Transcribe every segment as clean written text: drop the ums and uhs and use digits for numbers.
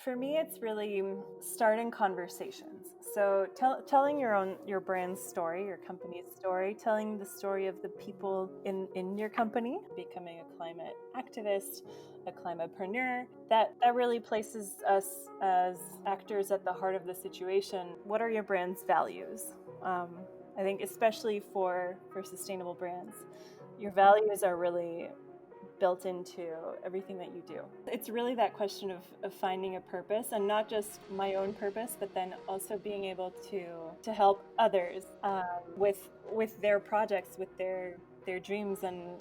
For me, it's really starting conversations. So telling your brand's story, your company's story, telling the story of the people in your company, becoming a climate activist, a climapreneur. That really places us as actors at the heart of the situation. What are your brand's values? I think especially for sustainable brands, your values are really built into everything that you do. It's really that question of finding a purpose, and not just my own purpose, but then also being able to help others with their projects, with their dreams, and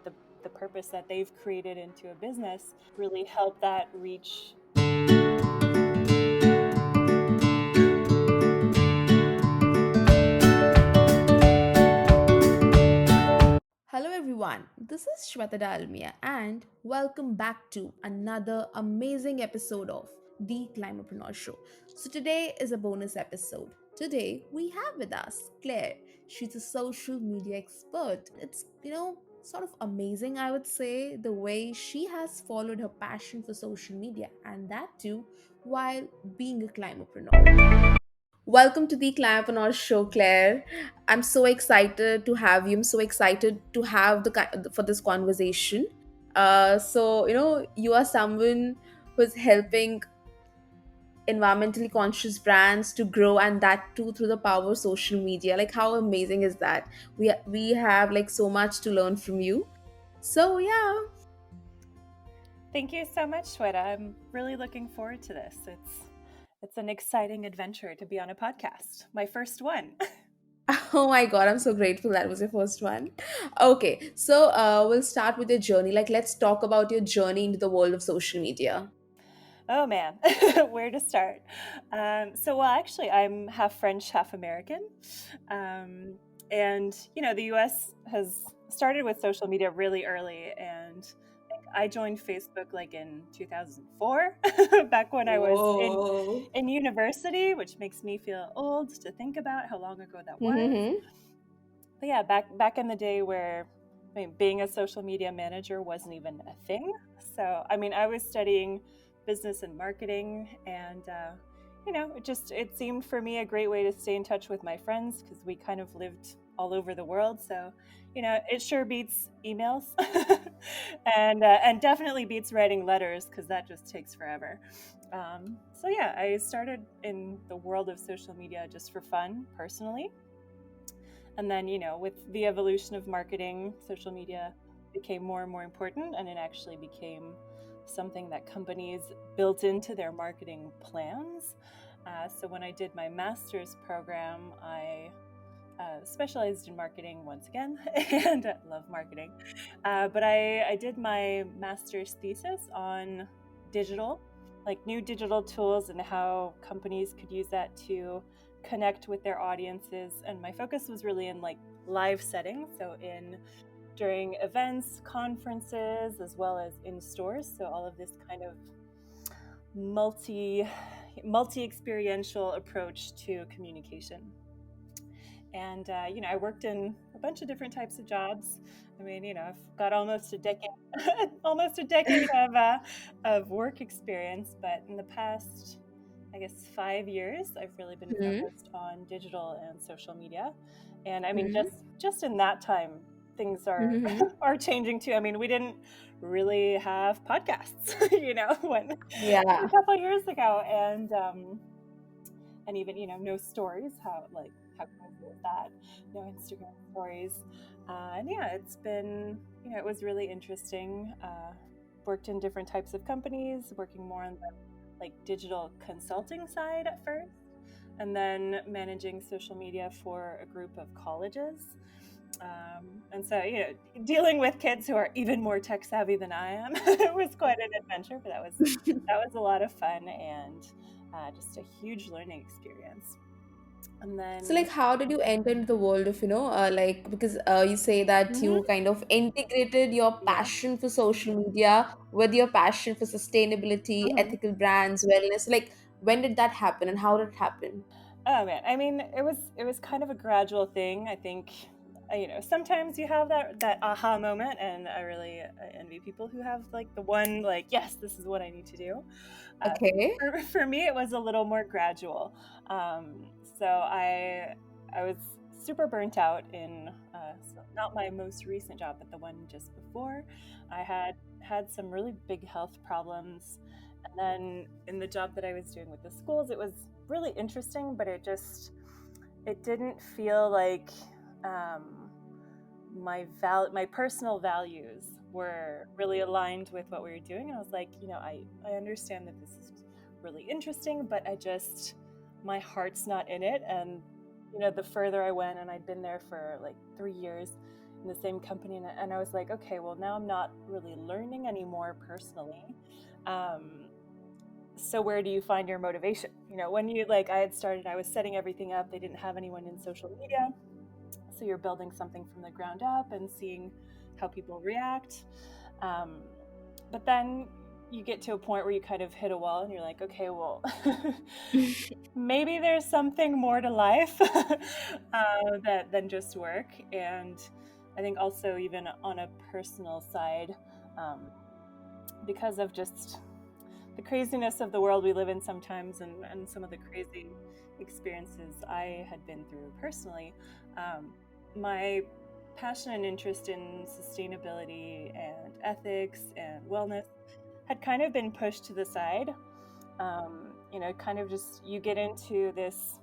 the purpose that they've created into a business, really help that reach. Hello everyone, this is Shweta Dalmia and welcome back to another amazing episode of the Climapreneur Show. So today is a bonus episode. Today we have with us Claire. She's a social media expert. It's, sort of amazing, I would say, the way she has followed her passion for social media, and that too while being a climapreneur. Welcome to the Climapreneur Show, Claire. I'm so excited to have you. I'm so excited to have for this conversation. You are someone who's helping environmentally conscious brands to grow, and that too through the power of social media. Like, how amazing is that? We have like so much to learn from you. So yeah. Thank you so much, Shweta. I'm really looking forward to this. It's an exciting adventure to be on a podcast. My first one. Oh my God, I'm so grateful that was your first one. Okay, so we'll start with your journey. Like, let's talk about your journey into the world of social media. Oh man, where to start? Well, actually, I'm half French, half American. Um, and, the US has started with social media really early. And I joined Facebook like in 2004, back when I was Whoa. in university, which makes me feel old to think about how long ago that was. Mm-hmm. But yeah, back in the day where, being a social media manager wasn't even a thing. So I was studying business and marketing, and it seemed for me a great way to stay in touch with my friends, because we kind of lived all over the world. So it sure beats emails, and definitely beats writing letters, because that just takes forever. So yeah, I started in the world of social media just for fun, personally. And then, with the evolution of marketing, social media became more and more important, and it actually became something that companies built into their marketing plans. So when I did my master's program, I specialized in marketing once again, and I love marketing. But I did my master's thesis on digital, like new digital tools, and how companies could use that to connect with their audiences. And my focus was really in like live settings, so during events, conferences, as well as in stores. So all of this kind of multi experiential approach to communication. And I worked in a bunch of different types of jobs. I've got almost a decade, almost a decade of work experience. But in the past, I guess, 5 years, I've really been Mm-hmm. focused on digital and social media. And Mm-hmm. just in that time, things are Mm-hmm. are changing too. We didn't really have podcasts, when a Yeah. couple of years ago, and even no stories. How crazy is that? No Instagram stories. And yeah, it's been, it was really interesting. Worked in different types of companies, working more on the like digital consulting side at first, and then managing social media for a group of colleges. And so, dealing with kids who are even more tech savvy than I am, it was quite an adventure, but that was a lot of fun, and just a huge learning experience. And So, then, like, how did you enter into the world of, like, because you say that mhm, you kind of integrated your yeah. passion for social media with your passion for sustainability, Mhm. ethical brands, wellness. Like, when did that happen and how did it happen? Oh man, it was kind of a gradual thing. I think sometimes you have that aha moment, and I really envy people who have like the one, like, yes, this is what I need to do. Okay. For me, it was a little more gradual. So I was super burnt out in so not my most recent job, but the one just before. I had some really big health problems, and then in the job that I was doing with the schools, it was really interesting, but it didn't feel like my personal values were really aligned with what we were doing. And I was like, I understand that this is really interesting, but my heart's not in it. And the further I went, and I'd been there for like 3 years in the same company, and I was like, okay, well, now I'm not really learning anymore personally. So where do you find your motivation? When I was setting everything up. They didn't have anyone in social media. So you're building something from the ground up and seeing how people react. But then you get to a point where you kind of hit a wall, and you're like, okay, well, maybe there's something more to life than just work. And I think also, even on a personal side, because of just the craziness of the world we live in sometimes, and some of the crazy experiences I had been through personally, my passion and interest in sustainability and ethics and wellness had kind of been pushed to the side. Kind of just, you get into this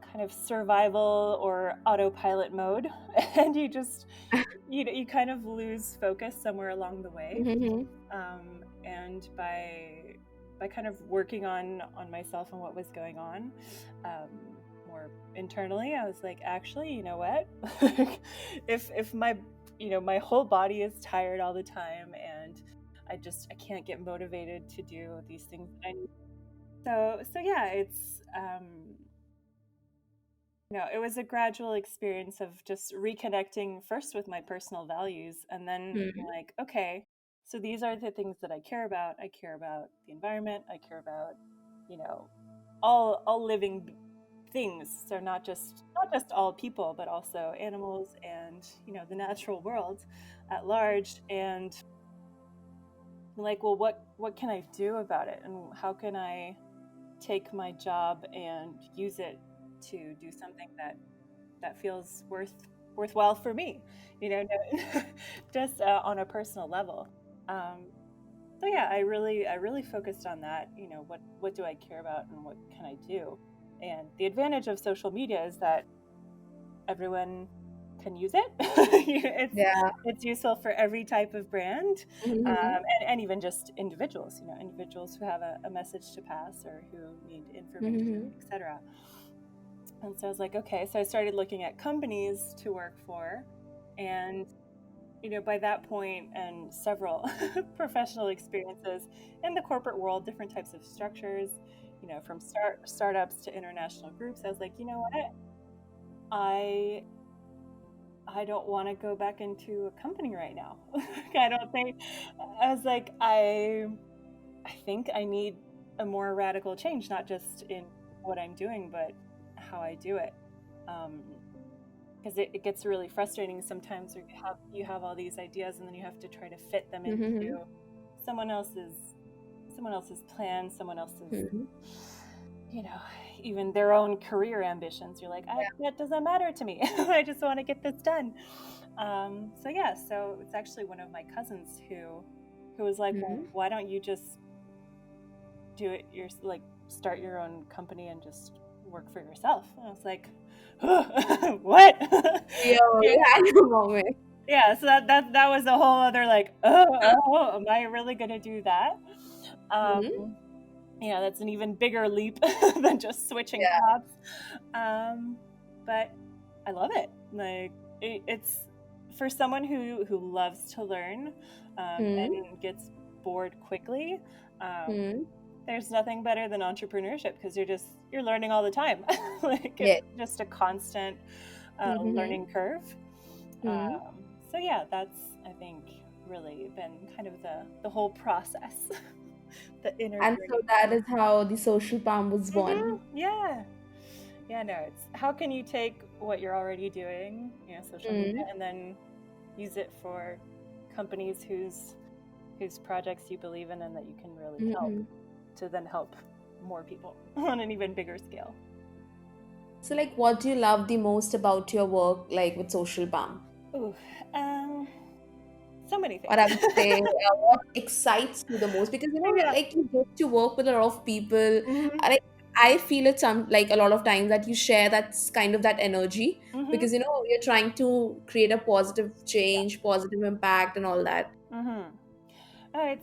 kind of survival or autopilot mode, and you kind of lose focus somewhere along the way. Mm-hmm. And by kind of working on myself and what was going on more internally, I was like, actually, you know what? if my whole body is tired all the time, and I can't get motivated to do these things that I need. So yeah, it was a gradual experience of just reconnecting first with my personal values, and then being like, okay, so these are the things that I care about. I care about the environment. I care about, all living things. So not just all people, but also animals and, the natural world at large. And like, well, what can I do about it? And how can I take my job and use it to do something that feels worthwhile for me, just on a personal level. So yeah, I really focused on that. What do I care about, and what can I do? And the advantage of social media is that everyone can use it. It's useful for every type of brand, and even just individuals. Individuals who have a message to pass, or who need information, etc. And so I was like, okay. So I started looking at companies to work for, and by that point, and several professional experiences in the corporate world, different types of structures, from startups to international groups, I was like, you know what? I don't want to go back into a company right now. I was like, I think I need a more radical change, not just in what I'm doing, but how I do it. Because it gets really frustrating sometimes, where you have all these ideas, and then you have to try to fit them into someone else's plan, someone else's, even their own career ambitions. You're like, that doesn't matter to me. I just want to get this done. So it's actually one of my cousins who was like, well, why don't you just do it? Start your own company and just work for yourself. And I was like, what? Moment. Yeah, so that was a whole other, like, am I really gonna do that? That's an even bigger leap than just switching jobs. But I love it. Like, it's for someone who loves to learn, and gets bored quickly. There's nothing better than entrepreneurship, because you're learning all the time. It's just a constant learning curve. So yeah, that's, I think, really been kind of the whole process. And so that is how the Social Palm was born. Yeah, Yeah, no, it's how can you take what you're already doing, social media, Mm. and then use it for companies whose projects you believe in and that you can really help Mm-hmm. to then help more people on an even bigger scale. So, like, what do you love the most about your work, like with Social Palm? Ooh, um, so many Or things. I would say, what excites you the most? Because Yeah. like you get to work with a lot of people. Mhm. Like I feel it some like a lot of times that you share that's kind of that energy Mhm. because you're trying to create a positive Yeah. change, positive impact, and all that. Mhm. Oh,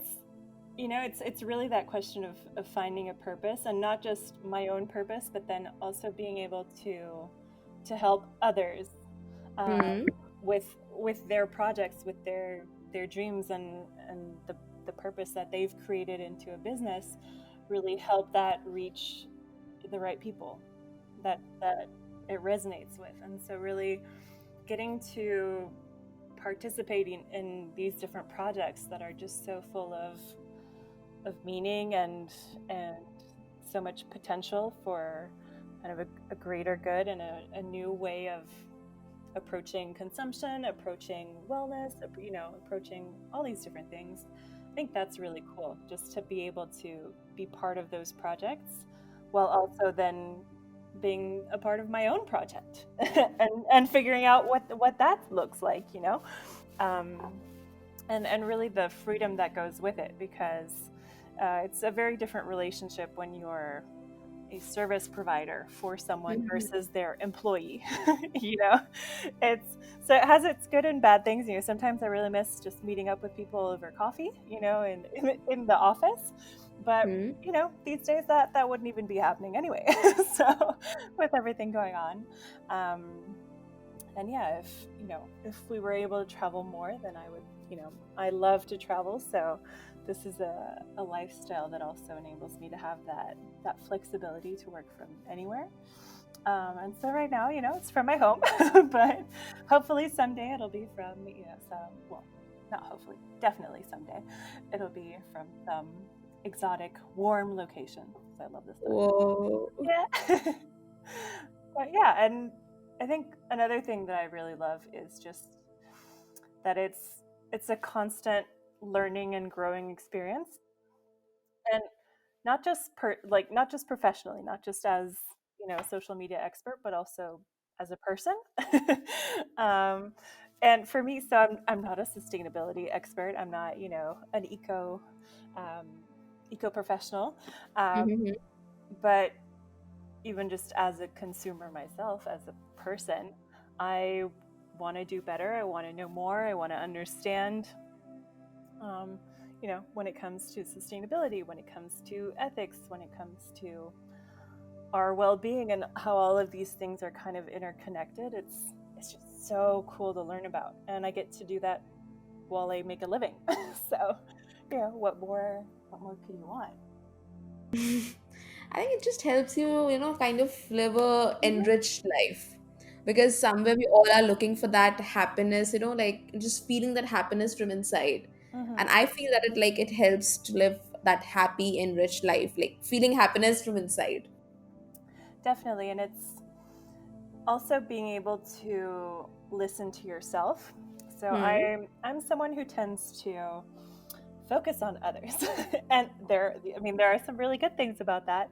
it's really that question of finding a purpose, and not just my own purpose, but then also being able to help others Hmm. with their projects, with their dreams, and the purpose that they've created into a business, really help that reach the right people that it resonates with. And so really getting to participating in these different projects that are just so full of meaning and so much potential for kind of a greater good and a new way of approaching consumption, approaching wellness, approaching all these different things. I think that's really cool, just to be able to be part of those projects while also then being a part of my own project and figuring out what that looks like, um, and really the freedom that goes with it, because it's a very different relationship when you're a service provider for someone versus their employee. you know it's so it has its good and bad things. Sometimes I really miss just meeting up with people over coffee, in the office. But Hmm. these days that wouldn't even be happening anyway. So with everything going on, um, and yeah, if we were able to travel more, then I would. I love to travel, so this is a lifestyle that also enables me to have that flexibility to work from anywhere. And so right now, it's from my home, but hopefully someday it'll be from, some, well, not hopefully, definitely someday it'll be from some exotic, warm location. So I love this stuff. Whoa. Yeah. But yeah, and I think another thing that I really love is just that it's a constant learning and growing experience, and not just professionally, not just as a social media expert, but also as a person. um, and for me, so I'm not a sustainability expert. I'm not an um, eco professional, um, Mm-hmm. but even just as a consumer myself, as a person, I want to do better. I want to know more. I want to understand, um, when it comes to sustainability, when it comes to ethics, when it comes to our well-being, and how all of these things are kind of interconnected. It's just so cool to learn about, and I get to do that while I make a living. So, what more could you want? I think it just helps you, kind of live a Hmm. enriched life. Because somewhere we all are looking for that happiness, like just feeling that happiness from inside. And Hmm. I feel that it helps to live that happy, enriched life, like feeling happiness from inside. Definitely, and it's also being able to listen to yourself. So Hmm. I'm someone who tends to focus on others, and there are some really good things about that.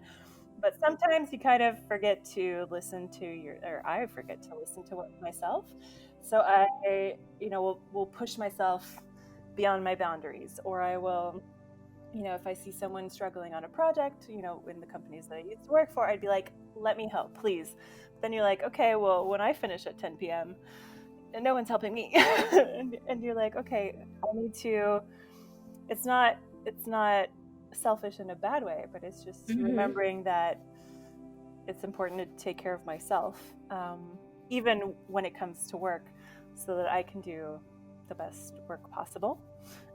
But sometimes you kind of forget to listen to or I forget to listen to myself. So I, will push myself beyond my boundaries, or I will, if I see someone struggling on a project, in the companies that I used to work for, I'd be like, let me help, please. But then you're like, okay, well, when I finish at 10 p.m. and no one's helping me, and you're like, okay, I need to. It's not selfish in a bad way, but it's just Hmm. remembering that it's important to take care of myself, even when it comes to work, so that I can do the best work possible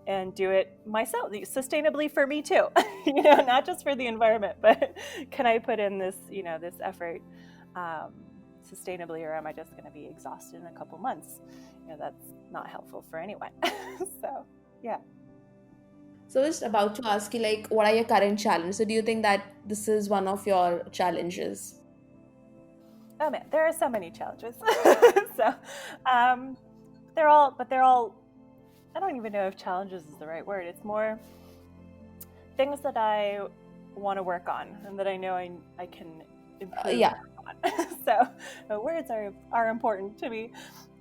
and do it myself sustainably for me too. Not just for the environment, but can I put in this effort, um, sustainably, or am I just going to be exhausted in a couple months? That's not helpful for anyone. So yeah. So I was about to ask you, like, what are your current challenges? So do you think that this is one of your challenges? oh man, there are so many challenges. So they're all, I don't even know if challenges is the right word. It's more things that I want to work on and that I know I can improve Yeah. on. So words are important to me.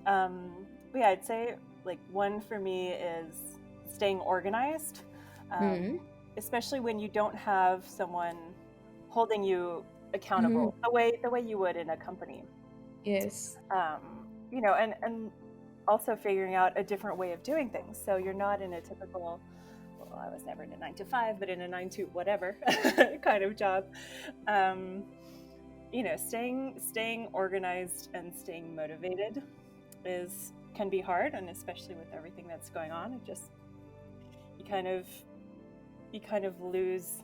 But yeah, I'd say like one for me is staying organized, Hmm. especially when you don't have someone holding you Hmm. accountable the way you would in a company. Yes. And also figuring out a different way of doing things. So you're not in a typical, well, I was never in a 9 to 5, but in a 9 to whatever kind of job. Staying organized and staying motivated can be hard, and especially with everything that's going on, you kind of lose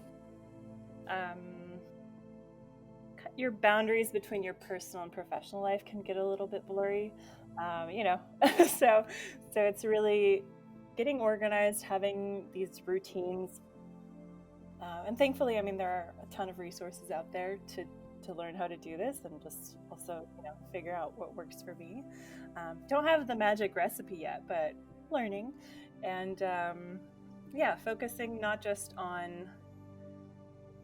your boundaries between your personal and professional life can get a little bit blurry. So it's really getting organized, having these routines, and thankfully, I mean, there are a ton of resources out there to learn how to do this, and just also figure out what works for me. Don't have the magic recipe yet, but learning, and focusing not just on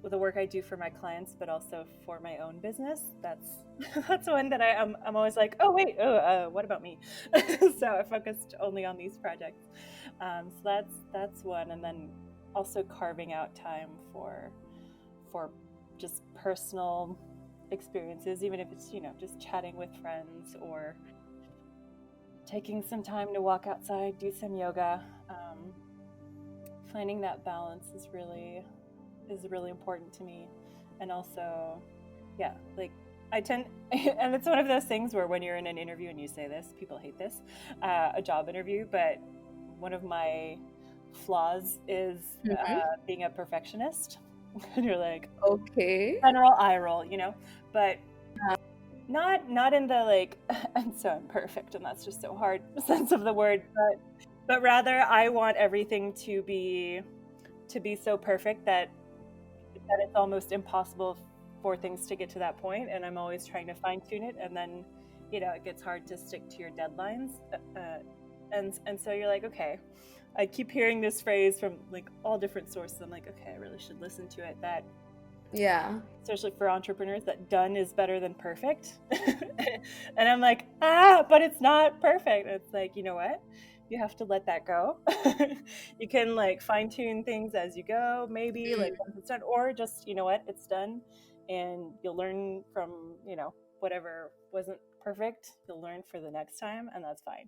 the work I do for my clients, but also for my own business. That's one that I'm always like, oh wait, what about me? So I focused only on these projects. So that's one, and then also carving out time for just personal experiences, even if it's just chatting with friends or taking some time to walk outside, do some yoga. Finding that balance is really important to me. And also, yeah, like I tend, and it's one of those things where when you're in an interview and you say this, people hate this, a job interview, but one of my flaws is being a perfectionist. And you're like, Okay. general eye roll, but not in the like, I'm so imperfect and that's just so hard sense of the word, but rather I want everything to be so perfect that it's almost impossible for things to get to that point, and I'm always trying to fine tune it, and then it gets hard to stick to your deadlines, and so you're like, okay, I keep hearing this phrase from like all different sources. I'm like, okay, I really should listen to it, that especially for entrepreneurs, that done is better than perfect. And I'm like, but it's not perfect. And it's like, you know what, you have to let that go. You can like fine tune things as you go, maybe like once it's done, or just, you know what, it's done, and you'll learn from whatever wasn't perfect. You'll learn for the next time, and that's fine.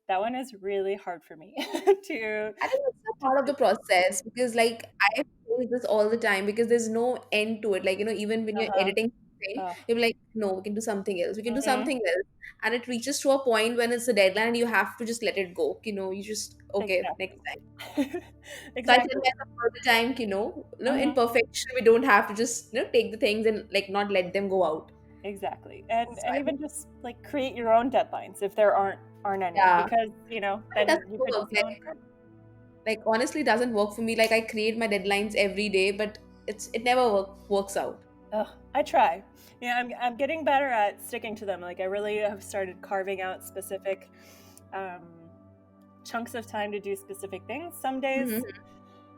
That one is really hard for me to I think it's a part of the process because, like, I face this all the time because there's no end to it. Like, even when you're uh-huh. editing something, you're like, no, we can do something else. We can do Mhm. something else. And it reaches to a point when it's a deadline and you have to just let it go. You just, okay, next Exactly. time. So I tell Exactly. myself all the time, in Mhm. perfection, we don't have to just, take the things and like not let them go out. Exactly. So And I think, even just like create your own deadlines if there aren't any, yeah, because it then doesn't you could work. also improve. Like honestly, it doesn't work for me. Like I create my deadlines every day, but it never works out. Ugh, I try. Yeah, I'm getting better at sticking to them. Like I really have started carving out specific um, chunks of time to do specific things. Some days, Mhm.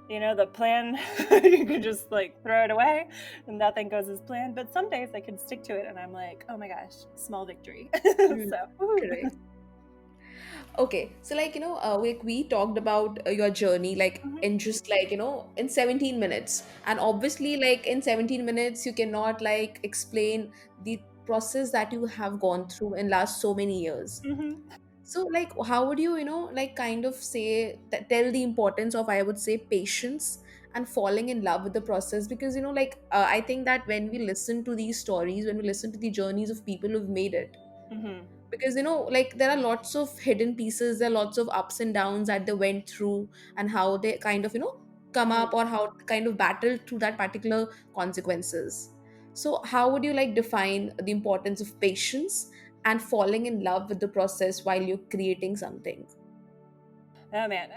the plan you can just like throw it away and nothing goes as planned. But some days I can stick to it, and I'm like, oh my gosh, small victory. Mhm. So, woo. Correct. Okay, so like we talked about your journey, like Mhm, in just like in 17 minutes, and obviously like in 17 minutes you cannot like explain the process that you have gone through in last so many years. mhm, So like how would you like kind of say that, tell the importance of, I would say, patience and falling in love with the process, because like I think that when we listen to these stories, when we listen to the journeys of people who've made it, mhm, because like there are lots of hidden pieces, there are lots of ups and downs that they went through, and how they kind of come mhm. up, or how kind of battle through that particular consequences. So how would you like define the importance of patience and falling in love with the process while you're creating something? Oh man,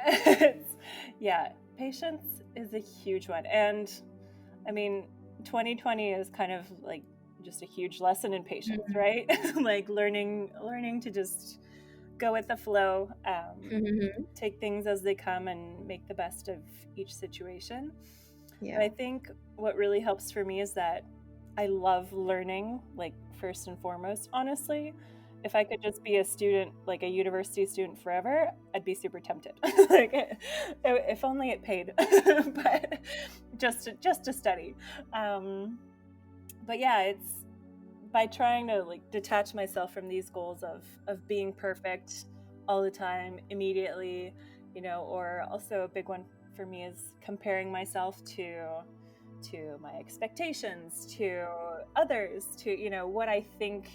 yeah, patience is a huge one, and I mean, 2020 is kind of like just a huge lesson in patience, right? Like learning to just go with the flow, take things as they come and make the best of each situation. Yeah. But I think what really helps for me is that I love learning, like first and foremost, honestly. If I could just be a student, like a university student forever, I'd be super tempted. Like, if only it paid, but just to study. But yeah, it's by trying to like detach myself from these goals of being perfect all the time, immediately, or also a big one for me is comparing myself to my expectations, to others, to what I think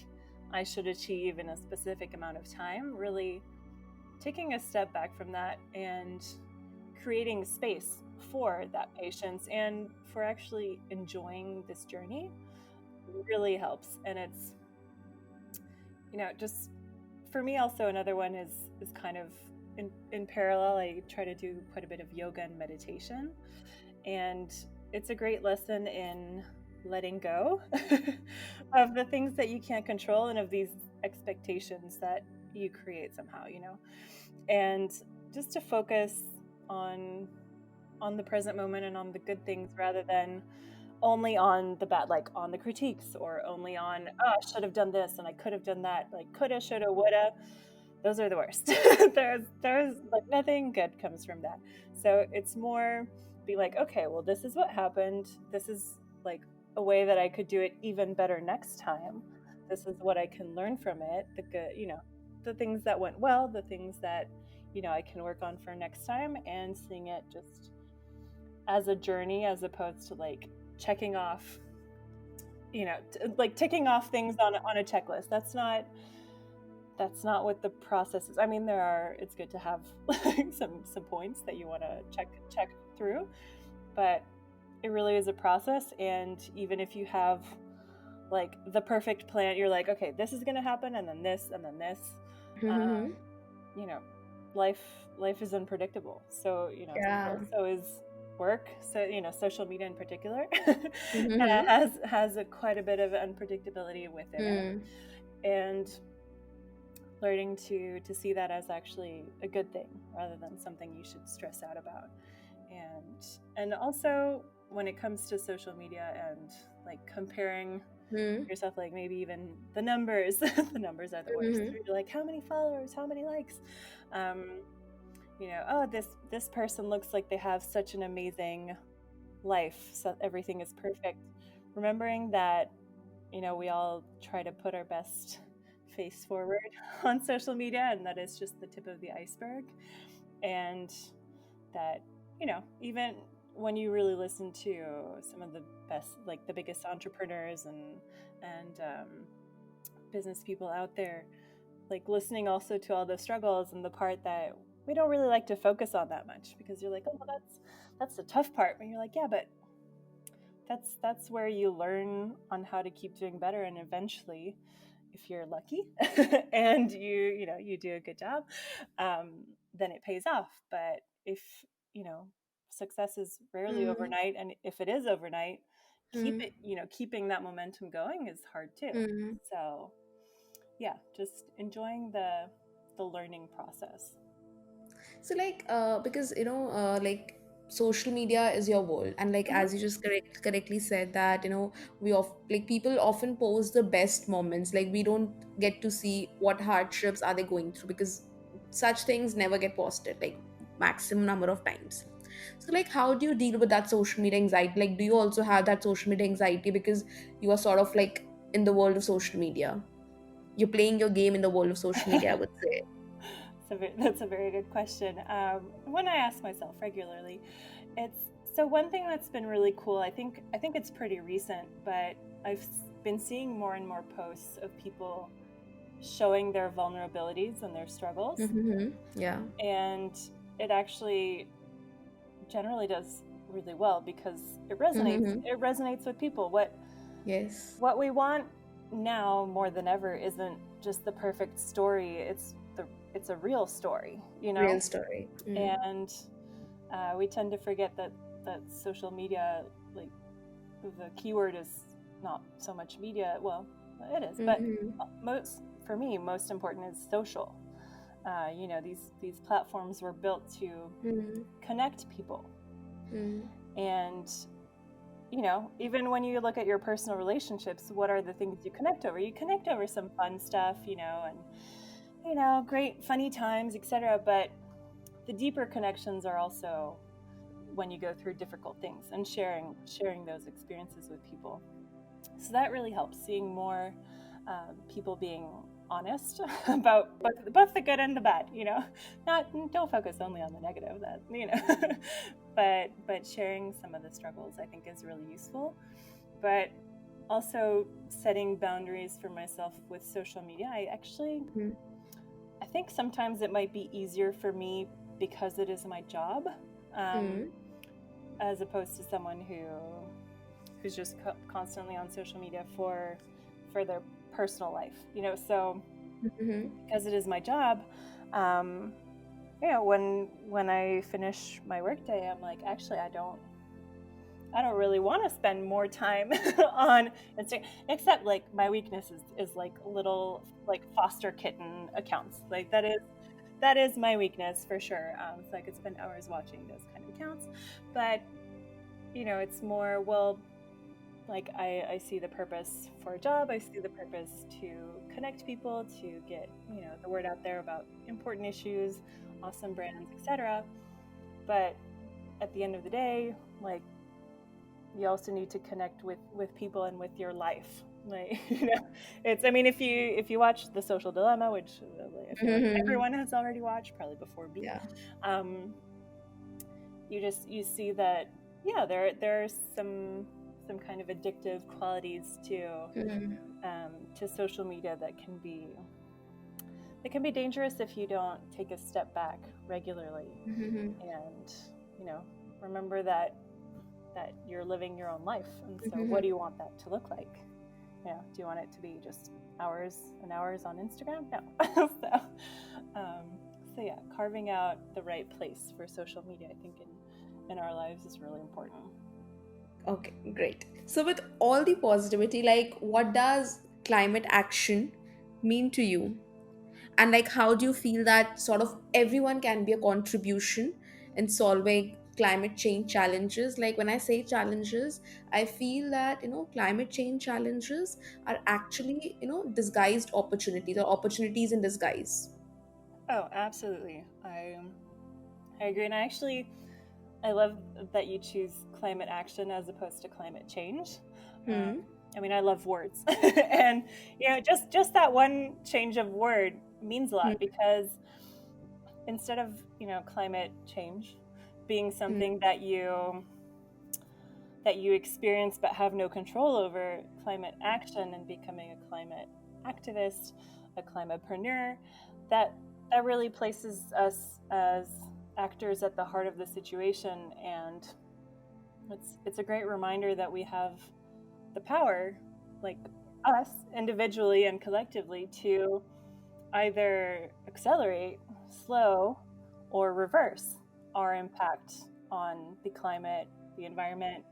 I should achieve in a specific amount of time. Really taking a step back from that and creating space for that patience and for actually enjoying this journey really helps. And it's just for me also another one is kind of in parallel. I try to do quite a bit of yoga and meditation, and it's a great lesson in letting go of the things that you can't control and of these expectations that you create somehow, and just to focus on the present moment and on the good things rather than only on the bad, like on the critiques, or only on, oh, I should have done this and I could have done that, like coulda, shoulda, woulda. Those are the worst. there's like nothing good comes from that. So it's more be like, okay, well, this is what happened. This is like a way that I could do it even better next time. This is what I can learn from it. The good, the things that went well, the things that, I can work on for next time, and seeing it just as a journey as opposed to like checking off, like ticking off things on a checklist. That's not what the process is. I mean, it's good to have some points that you want to check through, but it really is a process. And even if you have like the perfect plan, you're like, okay, this is going to happen, and then this, and then this, life is unpredictable. So, Yeah. so is work. So, social media in particular has quite a bit of unpredictability within it. And learning to see that as actually a good thing rather than something you should stress out about. And also when it comes to social media and like comparing yourself, like maybe even the numbers, the numbers are the worst. You're like, how many followers, how many likes? Oh, this person looks like they have such an amazing life, so everything is perfect. Remembering that, we all try to put our best face forward on social media, and that is just the tip of the iceberg. And that, even when you really listen to some of the best, like the biggest entrepreneurs and business people out there, like listening also to all the struggles and the part that we don't really like to focus on that much, because you're like, oh, well, that's the tough part. And you're like, yeah, but that's where you learn on how to keep doing better. And eventually, if you're lucky and you do a good job, then it pays off. But if, success is rarely overnight, and if it is overnight, keeping that momentum going is hard too. So yeah, just enjoying the learning process. So like because like social media is your world, and like as you just correctly said that like people often post the best moments, like we don't get to see what hardships are they going through, because such things never get posted like maximum number of times. So like how do you deal with that social media anxiety? Like do you also have that social media anxiety because you are sort of like in the world of social media, you're playing your game in the world of social media, I would say? That's a very good question. One I ask myself regularly. So one thing that's been really cool, I think it's pretty recent, but I've been seeing more and more posts of people showing their vulnerabilities and their struggles. Yeah. And it actually generally does really well, because it resonates. It resonates with people. What we want now more than ever isn't just the perfect story. It's a real story, Real story. And we tend to forget that social media, like the keyword is not so much media. Well, it is, but Mm-hmm. for me, most important is social. These platforms were built to Mm-hmm. connect people. Mm-hmm. And, even when you look at your personal relationships, what are the things you connect over? You connect over some fun stuff, and, great funny times, etc. But the deeper connections are also when you go through difficult things and sharing those experiences with people. So that really helps, seeing more people being honest about both the good and the bad. Not don't focus only on the negative. But sharing some of the struggles, I think, is really useful. But also setting boundaries for myself with social media. I think sometimes it might be easier for me because it is my job, Mm-hmm. as opposed to someone who's just constantly on social media for their personal life. So Mm-hmm. because it is my job, um, when I finish my workday, I'm like, actually, I don't really want to spend more time on Instagram, except like my weakness is like little like foster kitten accounts. Like that is my weakness for sure. So I could spend hours watching those kind of accounts, but it's more, well, like I see the purpose for a job. I see the purpose to connect people, to get the word out there about important issues, awesome brands, etc. But at the end of the day, like, you also need to connect with people and with your life. Like, it's, I mean, if you watch The Social Dilemma, which I feel like Mm-hmm. everyone has already watched, probably before me, Yeah. um, you see that, yeah, there are some kind of addictive qualities Mm-hmm. to social media that can be dangerous if you don't take a step back regularly Mm-hmm. and you know remember that you're living your own life. And so Mm-hmm. what do you want that to look like? Do you want it to be just hours and hours on Instagram? No. um, so yeah, carving out the right place for social media, I think, in our lives is really important. Okay, great. So, with all the positivity, like, what does climate action mean to you? And, like, how do you feel that sort of everyone can be a contribution in solving climate change challenges? Like, when I say challenges, I feel that, climate change challenges are actually, disguised opportunities or opportunities in disguise. Oh, absolutely. I agree. And I love that you choose climate action as opposed to climate change. Hmm. I mean, I love words, and just that one change of word means a lot, because instead of climate change being Hmm. something that you experience but have no control over, climate action and becoming a climate activist, a climapreneur, that really places us as actors at the heart of the situation. And it's a great reminder that we have the power, like us individually and collectively, to either accelerate, slow, or reverse our impact on the climate, the environment,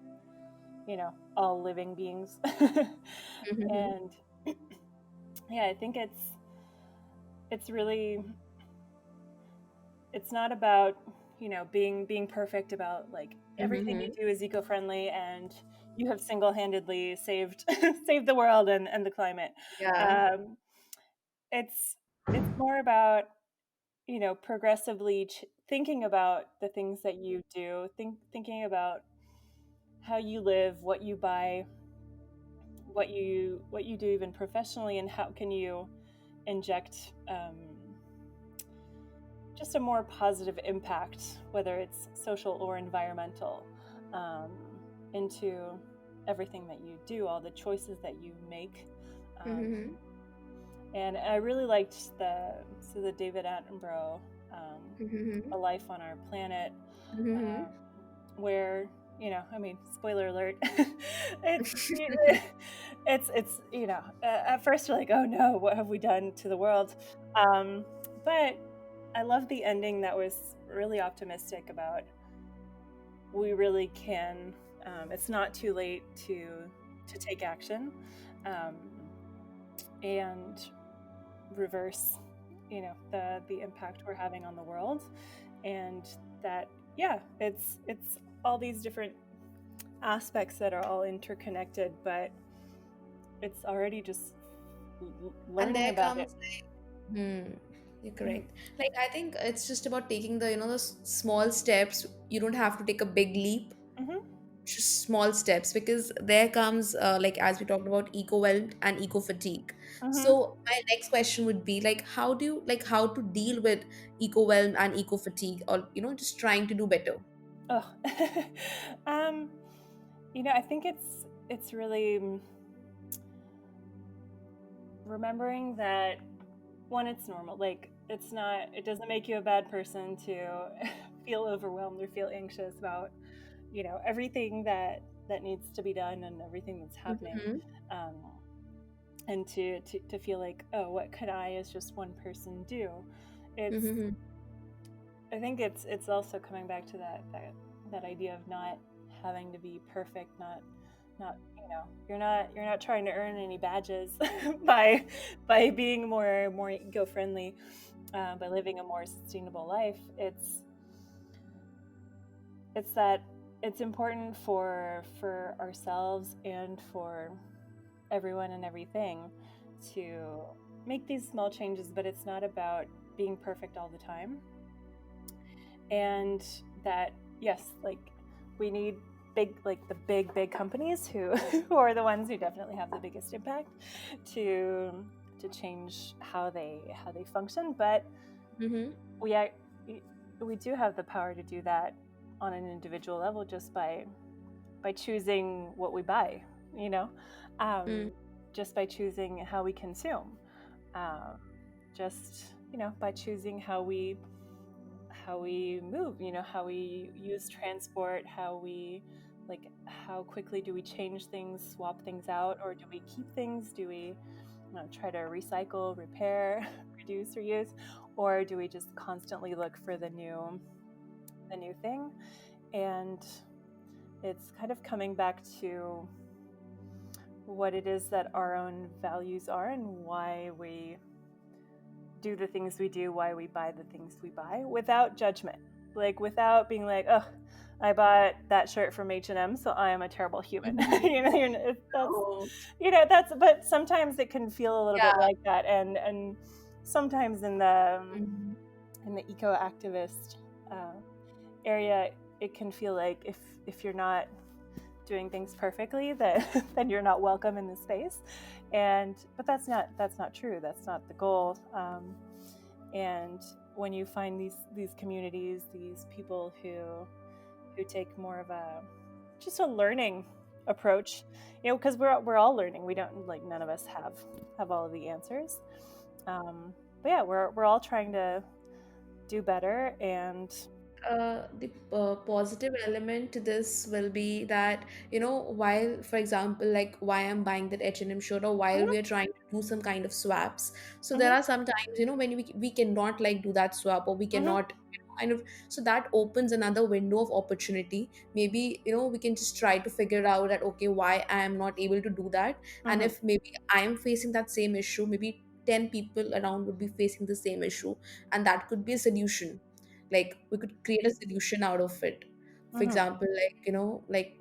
all living beings. Hmm. And yeah, I think it's really, it's not about being perfect, about like everything you Hmm. do is eco-friendly and you have single-handedly saved saved the world and the climate. Yeah. um, it's more about progressively thinking about the things that you do, thinking about how you live, what you buy, what you do even professionally, and how can you inject just a more positive impact, whether it's social or environmental, um, into everything that you do, all the choices that you make. Um, Hmm. and I really liked the David Attenborough, Hmm. A Life on Our Planet, Hmm. um, where I mean, spoiler alert, it's at first you're like, oh no, what have we done to the world? But I love the ending that was really optimistic about, we really can. It's not too late to to take action, um, and reverse, the impact we're having on the world. And that, yeah, it's all these different aspects that are all interconnected, but it's already just And learning there about it. comes you're Mhm. correct. Like I think it's just about taking the the small steps. You don't have to take a big leap, Mhm. just small steps, because there comes like as we talked about eco whelmed and eco fatigue. Mhm. So my next question would be like how do you like how to deal with eco whelm and eco fatigue, or just trying to do better. Oh. um, I think it's really remembering that, one, it's normal. Like, it doesn't make you a bad person to feel overwhelmed or feel anxious about, everything that needs to be done and everything that's happening. Mm-hmm. Um, and to feel like, oh, what could I as just one person do? It's Mm-hmm. I think it's also coming back to that idea of not having to be perfect, not you're not trying to earn any badges by being more eco-friendly, by living a more sustainable life. It's that it's important for ourselves and for everyone and everything to make these small changes, but it's not about being perfect all the time. And that, yes, like, we need the big companies who who are the ones who definitely have the biggest impact to change how they function. But Mm-hmm. we we do have the power to do that on an individual level, just by choosing what we buy, you know um, just by choosing how we consume, um, just by choosing how we move, how we use transport, how quickly do we change things, swap things out, or do we keep things? Do we try to recycle, repair, reduce, reuse, or do we just constantly look for the new thing? And it's kind of coming back to what it is that our own values are and why we do the things we do, why we buy the things we buy, without judgment, like without being like, oh, I bought that shirt from H&M, so I am a terrible human. Mm-hmm. That's Oh, but sometimes it can feel a little bit yeah. like that, and sometimes Mhm. in the eco activist uh, area, it can feel like if you're not doing things perfectly, that then you're not welcome in the space. But that's not true. That's not the goal. And when you find these communities, these people who take more of a learning approach, because we're all learning. We don't, like, none of us have all of the answers. But yeah, we're all trying to do better. And The positive element to this will be that while for example like why I'm buying that H&M shirt, or while Mhm, we are trying to do some kind of swaps, so there mhm, are some times when we cannot like do that swap, or we mhm, cannot kind of, so that opens another window of opportunity. Maybe we can just try to figure out that okay, why I am not able to do that, and mhm, if maybe I am facing that same issue, maybe 10 people around would be facing the same issue, and that could be a solution. Like we could create a solution out of it. For mhm, example, like like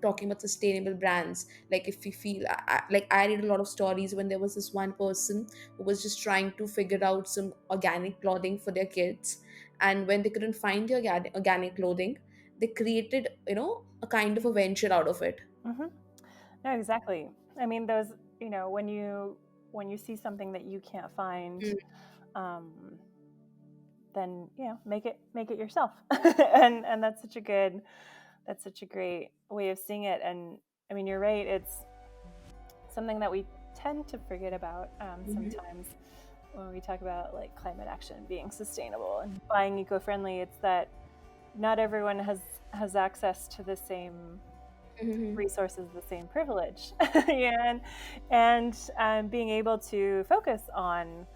talking about sustainable brands, like if we feel like I read a lot of stories when there was this one person who was just trying to figure out some organic clothing for their kids, and when they couldn't find the organic clothing, they created a kind of a venture out of it. mhm. No, exactly. I mean, those, when you see something that you can't find, Mm. um, then make it yourself. And that's such a great way of seeing it. And I mean, you're right. It's something that we tend to forget about, Mhm. sometimes when we talk about, like, climate action being sustainable and buying eco-friendly. It's that not everyone has access to the same Mhm. resources, the same privilege. And being able to focus on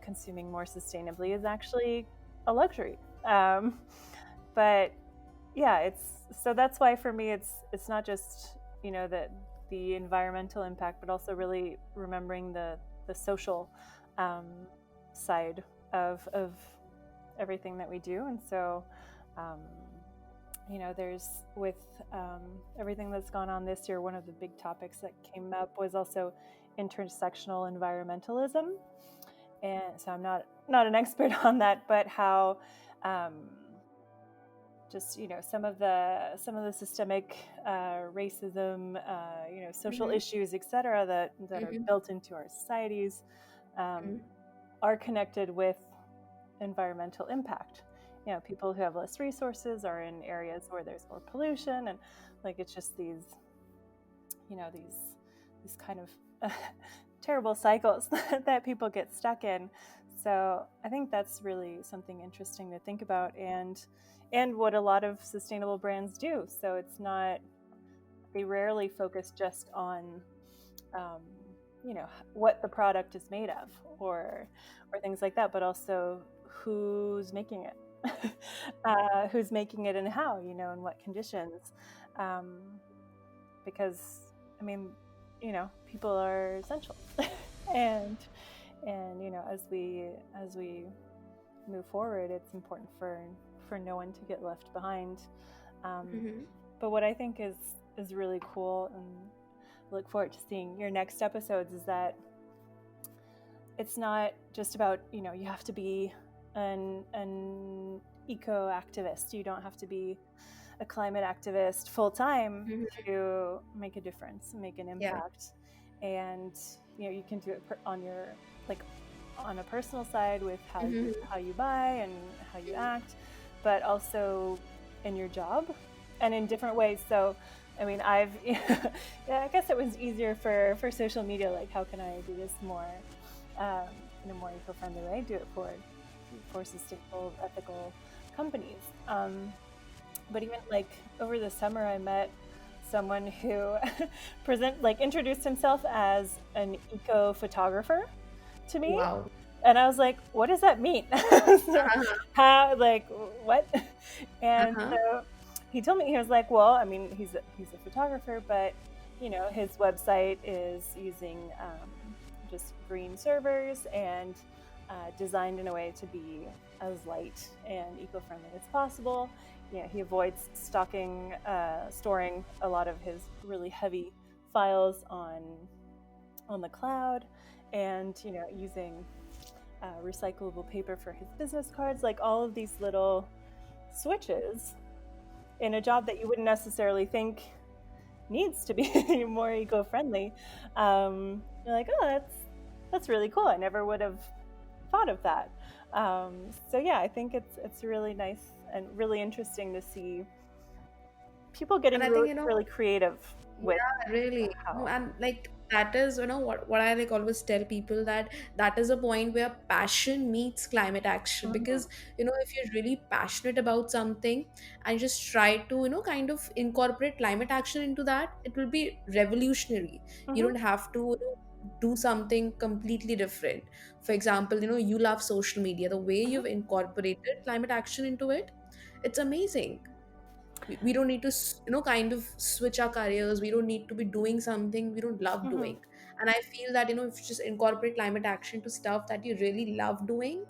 consuming more sustainably is actually a luxury. But yeah, it's so that's why for me it's not just that. the environmental impact, but also really remembering the social side of everything that we do. And so, there's with everything that's gone on this year, one of the big topics that came up was also intersectional environmentalism. And so I'm not an expert on that, but how just some of the systemic racism, social issues, etc., that are built into our societies are connected with environmental impact. People who have less resources are in areas where there's more pollution, and it's just these kind of terrible cycles that people get stuck in. So I think that's really something interesting to think about, and what a lot of sustainable brands do. So it's not, they rarely focus just on what the product is made of or things like that, but also who's making it. Who's making it and how, in what conditions, because people are essential. and as we move forward, it's important for no one to get left behind. But what I think is really cool, and look forward to seeing your next episodes, is that it's not just about you have to be an eco-activist. You don't have to be a climate activist full-time to make a difference, make an impact. And you can do it on your on a personal side with how you buy and how you act, but also in your job and in different ways. So I've I guess it was easier for social media, how can I do this more in a more eco-friendly way, do it for sustainable, ethical companies. But even over the summer, I met someone who introduced himself as an eco photographer to me. Wow. And I was like, what does that mean? How, what? And so he told me, he was like, well, he's a photographer, but his website is using just green servers and designed in a way to be as light and eco-friendly as possible. He avoids storing a lot of his really heavy files on the cloud, and using recyclable paper for his business cards. All of these little switches in a job that you wouldn't necessarily think needs to be more eco-friendly. You're like, oh, that's really cool. I never would have thought of that. So yeah, I think it's really nice and really interesting to see people getting really creative with really how. And that is what I always tell people, that is a point where passion meets climate action. Because if you're really passionate about something and just try to kind of incorporate climate action into that, it will be revolutionary. You don't have to do something completely different. For example, you love social media, the way you've incorporated climate action into it, it's amazing. We don't need to kind of switch our careers. We don't need to be doing something we don't love doing. And I feel that if you just incorporate climate action to stuff that you really love doing,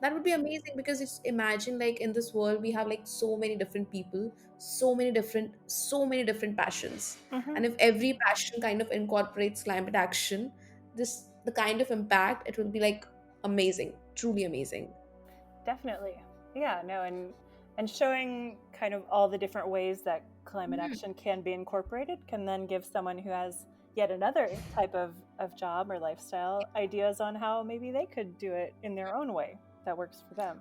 that would be amazing. Because it's, imagine in this world we have so many different people, so many different passions. And if every passion kind of incorporates climate action, the kind of impact it will be amazing, truly amazing. Definitely. Yeah, no, and showing kind of all the different ways that climate action can be incorporated can then give someone who has yet another type of job or lifestyle ideas on how maybe they could do it in their own way that works for them.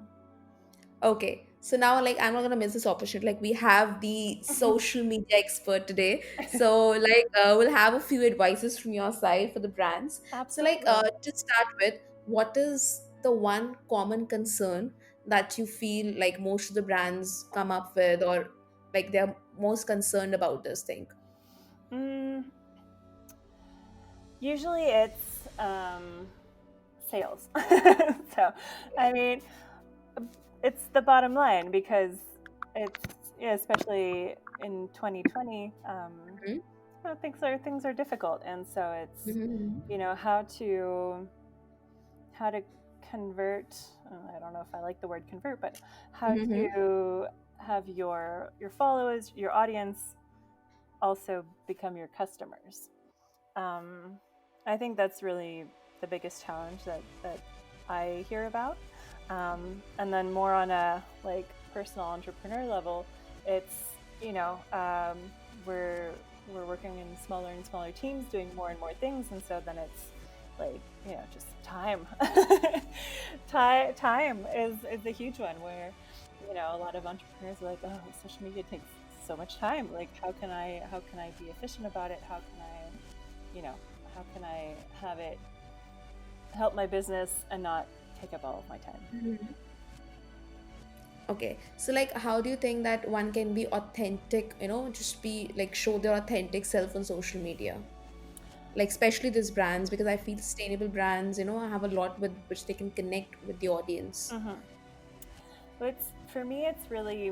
Okay, so now I'm not gonna miss this opportunity. We have the social media expert today, so we'll have a few advices from your side for the brands. Absolutely. So to start with, what is the one common concern that you feel most of the brands come up with, or they're most concerned about this thing? Usually it's sales. So it's the bottom line, because it's especially in 2020, things are difficult, and so it's Mm-hmm. how to convert. I don't know if I like the word convert, but how Mm-hmm. to have your followers, your audience, also become your customers. Um, I think that's really the biggest challenge that I hear about. And then more on a like personal entrepreneur level, it's you know we're we're working in smaller and smaller teams, doing more and more things, and so then it's like just time. Time is a huge one where a lot of entrepreneurs are like, oh, social media takes so much time. Like, how can I be efficient about it? You know, how can I have it help my business and not take up all of my time? Mm-hmm. Okay, so like, how do you think that one can be authentic, just be like show their authentic self on social media? Like, especially these brands, because I feel sustainable brands, have a lot with which they can connect with the audience. Mm-hmm. But for me, it's really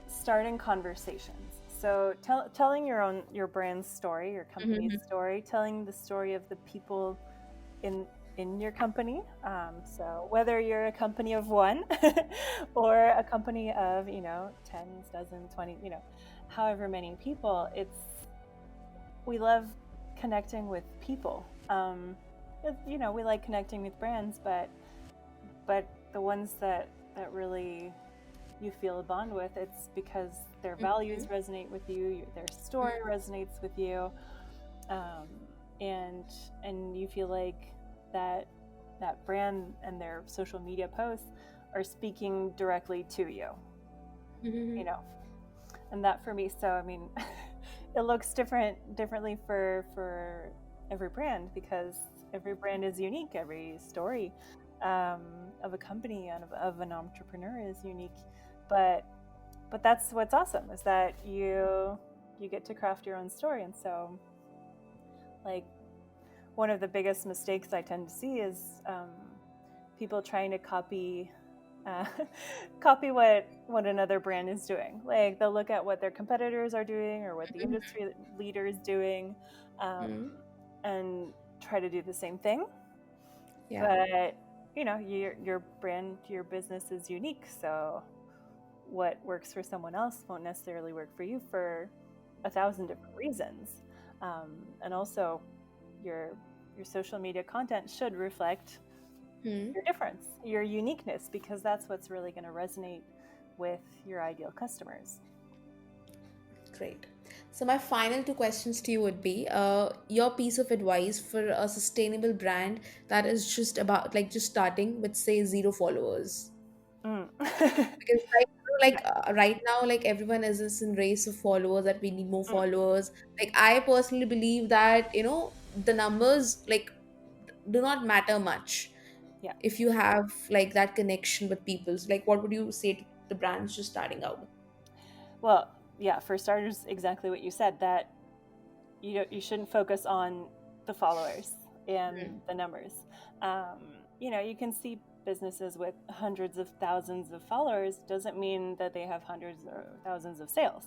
starting conversations. So telling your brand's story, your company's Mm-hmm. story, telling the story of the people in in your company. So whether you're a company of one or a company of tens, dozens, 20, however many people, we love connecting with people. We like connecting with brands, but the ones that really you feel a bond with, it's because their values resonate with you, their story resonates with you, um, and you feel like that brand and their social media posts are speaking directly to you, Mm-hmm. you know, and that for me. So I mean, it looks differently for every brand because every brand is unique. Every story of a company and of an entrepreneur is unique, but that's what's awesome is that you get to craft your own story. And so like one of the biggest mistakes I tend to see is people trying to uh, copy what another brand is doing. Like they'll look at what their competitors are doing or what the industry leader is doing, um, Mm-hmm. and try to do the same thing. Yeah. But your brand, your business is unique. So what works for someone else won't necessarily work for you for 1,000 different reasons. And also, your social media content should reflect Hmm. your difference, your uniqueness, because that's what's really going to resonate with your ideal customers. Great. So my final two questions to you would be your piece of advice for a sustainable brand that is just about like just starting with say zero followers. Mm. Because like Yeah. right now like everyone is just in race of followers that we need more Mm. followers. Like I personally believe that the numbers like do not matter much Yeah. if you have like that connection with people. So, like what would you say to the brands just starting out? Well, yeah. For starters, exactly what you said. That you shouldn't focus on the followers and the numbers. Um, you can see businesses with hundreds of thousands of followers doesn't mean that they have hundreds or thousands of sales.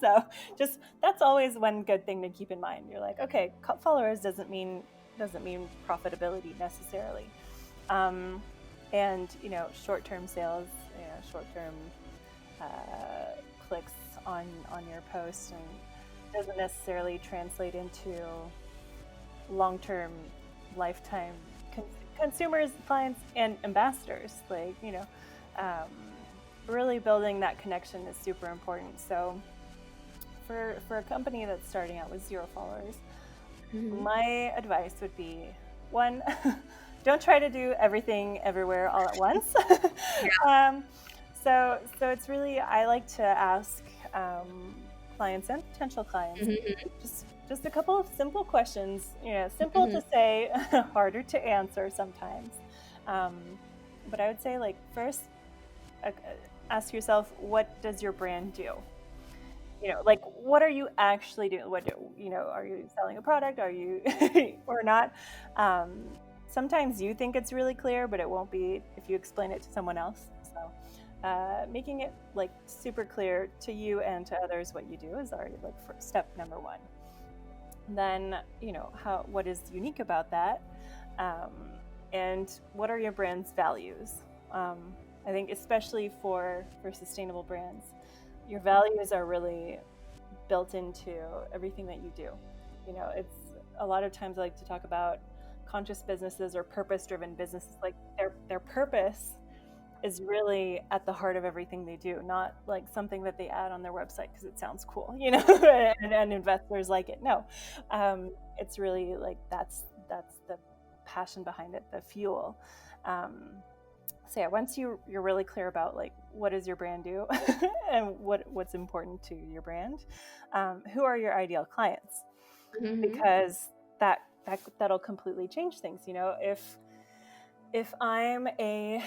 So just that's always one good thing to keep in mind. You're like, okay, followers doesn't mean profitability necessarily. Um, and short-term sales, short-term uh, clicks on your post and doesn't necessarily translate into long-term lifetime con- consumers, clients, and ambassadors. Like um, really building that connection is super important. So for a company that's starting out with zero followers, Mm-hmm. my advice would be one, don't try to do everything everywhere all at once. um, so it's really, I like to ask clients and potential clients Mm-hmm. just a couple of simple questions. Simple Mm-hmm. to say, harder to answer sometimes. Um, but I would say, like, first, uh, ask yourself, what does your brand do? Like, what are you actually doing? Are you selling a product? Are you or not? Um, Sometimes you think it's really clear, but it won't be if you explain it to someone else. So making it like super clear to you and to others what you do is already like step number one. Then, what is unique about that, and what are your brand's values? I think especially for sustainable brands, your values are really built into everything that you do. It's a lot of times I like to talk about conscious businesses or purpose-driven businesses. Like their purpose is really at the heart of everything they do, not like something that they add on their website because it sounds cool, and investors like it. No, it's really like that's the passion behind it, the fuel. So yeah, once you're really clear about like what does your brand do and what's important to your brand, who are your ideal clients, because that'll completely change things. If I'm a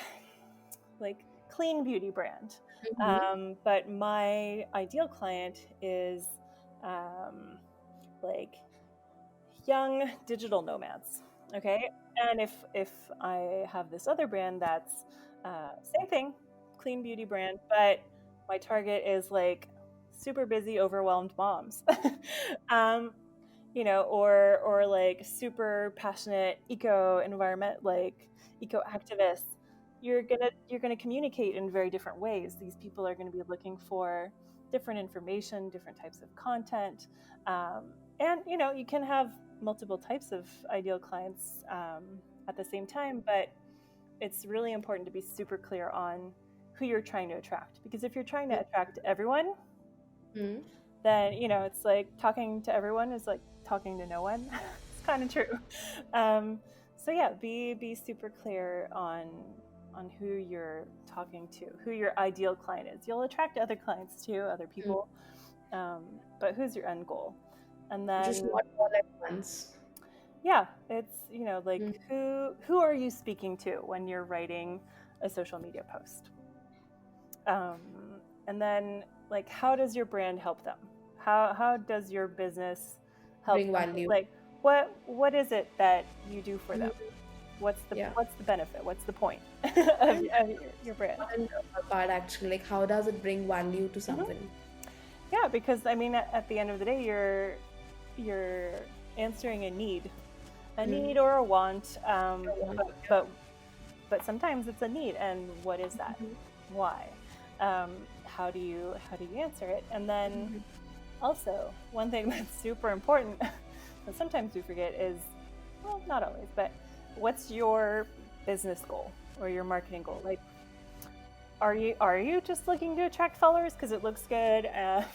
like clean beauty brand, but my ideal client is like young digital nomads, okay, and if I have this other brand that's same thing, clean beauty brand, but my target is like super busy overwhelmed moms, or like super passionate eco activists, you're gonna communicate in very different ways. These people are going to be looking for different information, different types of content, and you can have multiple types of ideal clients at the same time, but it's really important to be super clear on who you're trying to attract, because if you're trying to attract everyone, then it's like talking to everyone is like talking to no one. It's kind of true. So yeah, be super clear on who you're talking to, who your ideal client is. You'll attract other clients too, other people, but who's your end goal? And then just not all at once. Yeah, it's like who are you speaking to when you're writing a social media post? And then like how does your brand help them? How does your business help Bring them? value. Like what is it that you do for them? What's the benefit? What's the point of your brand? Part actually, like how does it bring value to something? Yeah, because I mean, at the end of the day, you're answering a need or a want, but sometimes it's a need. And what is that? Why? How do you answer it? And then also one thing that's super important that sometimes we forget is, well, not always, but what's your business goal or your marketing goal? Like, are you just looking to attract followers because it looks good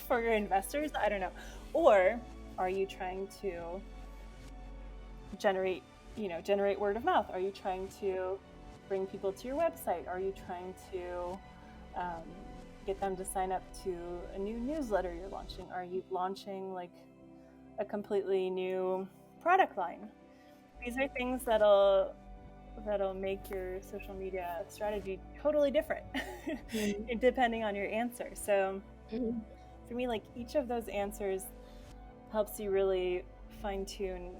for your investors? I don't know. Or are you trying to generate word of mouth? Are you trying to bring people to your website? Are you trying to get them to sign up to a new newsletter you're launching? Are you launching like a completely new product line? These are things that'll make your social media strategy totally different depending on your answer. So for me, like each of those answers helps you really fine-tune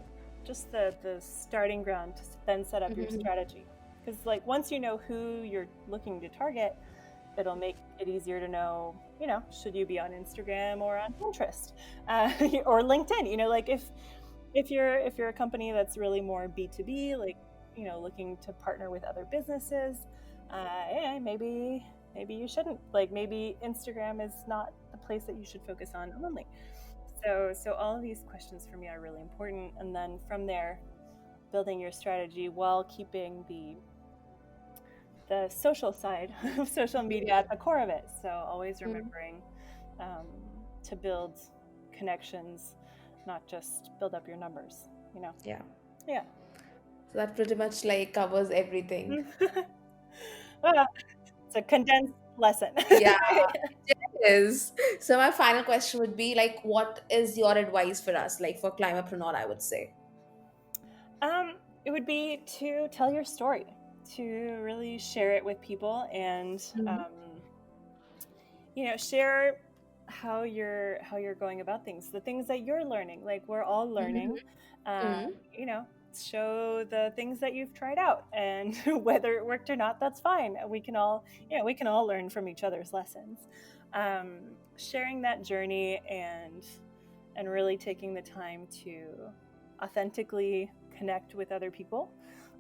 just the starting ground to then set up your strategy. Because like once you know who you're looking to target, it'll make it easier to know, should you be on Instagram or on Pinterest or LinkedIn? Like if you're a company that's really more B2B, like looking to partner with other businesses, maybe you shouldn't. Like maybe Instagram is not the place that you should focus on only. So all of these questions for me are really important, and then from there, building your strategy while keeping the social side of social media at the core of it. So always remembering to build connections, not just build up your numbers. Yeah. Yeah. So that pretty much like covers everything. It's a condensed lesson. Yeah, it is. So my final question would be like, what is your advice for us, like for Climapreneur, I would say? It would be to tell your story, to really share it with people, and share how you're going about things, the things that you're learning. Like we're all learning, show the things that you've tried out, and whether it worked or not, that's fine. We can all learn from each other's lessons. Sharing that journey and really taking the time to authentically connect with other people.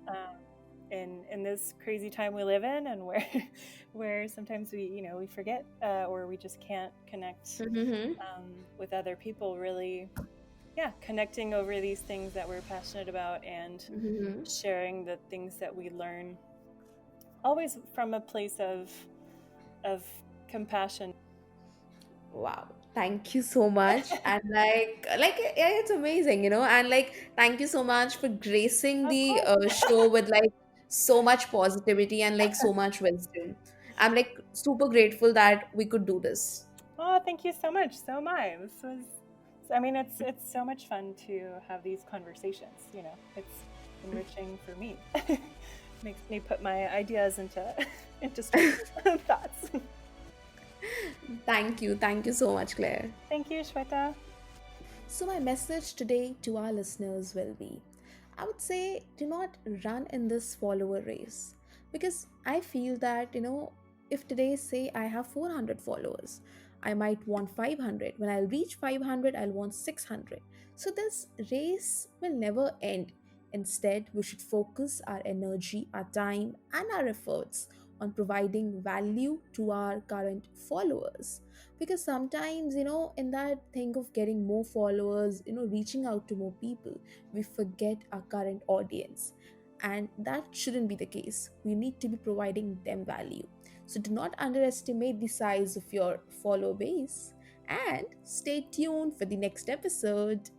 Um, in this crazy time we live in, and where where sometimes we forget, or we just can't connect Mm-hmm. with other people, really, yeah, connecting over these things that we're passionate about, and Mm-hmm. sharing the things that we learn, always from a place of compassion. Wow. Thank you so much. And yeah, it's amazing, and like thank you so much for gracing Of the course. show with like so much positivity and like so much wisdom. I'm like super grateful that we could do this. Oh, thank you so much. So am I. This was, I mean, it's so much fun to have these conversations. It's enriching for me. Makes me put my ideas into into structured thoughts. Thank you. Thank you so much, Claire. Thank you, Shweta. So, my message today to our listeners will be, I would say, do not run in this follower race. Because I feel that, if today, say, I have 400 followers, I might want 500. When I'll reach 500, I'll want 600. So, this race will never end. Instead, we should focus our energy, our time, and our efforts on providing value to our current followers, because sometimes, in that thing of getting more followers, reaching out to more people, we forget our current audience, and that shouldn't be the case. We need to be providing them value. So do not underestimate the size of your follower base, and stay tuned for the next episode.